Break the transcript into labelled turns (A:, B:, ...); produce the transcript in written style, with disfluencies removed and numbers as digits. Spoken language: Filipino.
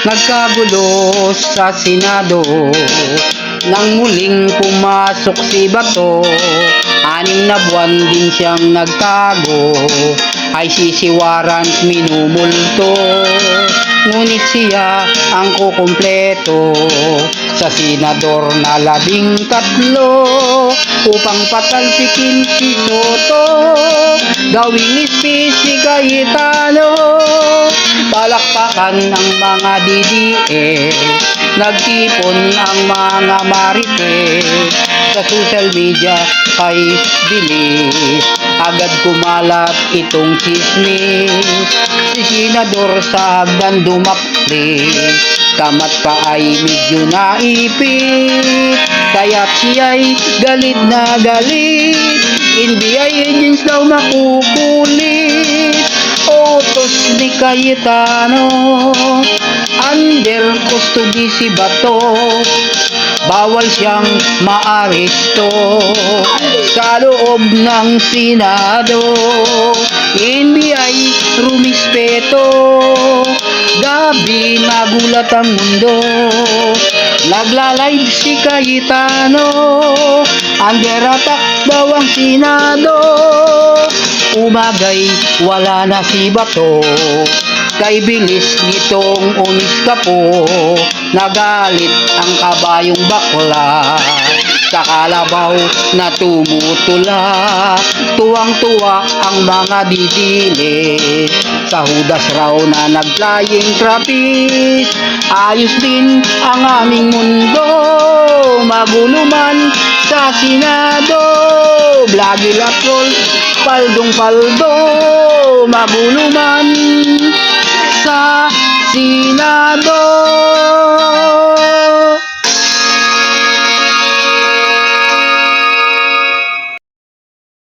A: Nagkagulo sa Senado nang muling pumasok si Bato. 6 na buwan din siyang nagtago, ay sisiwaran minumulto. Ngunit siya ang kukumpleto sa senador na 13 upang patalsikin si Soto, gawing espisi Cayetano. Palakpakan ng mga DDS, nagtipon ang mga marites sa social media kay bilis. Agad kumalat itong chismis, si senador sa hagdan dumaklit, kamat pa ay medyo naipit, kaya't siya'y galit na galit. NBI agents daw makukulit, utos ni Cayetano, under custody si Bato, bawal siyang maaresto sa loob ng Senado. NBI rumispeto, gabi nagulat ang mundo, nagla-live si Cayetano, under attack daw ang Senado. Umagay wala na si Bato, kay bilis nitong umiskapo, nagalit ang kabayong bakla, sa kalabaw na tumutula. Tuwang-tuwa ang mga didilis, sa hudas raw na nag-flying trapeze. Ayos din ang aming mundo, magulo man sa Senado, blagi latrol, paldong-paldo, magulo man sa Senado.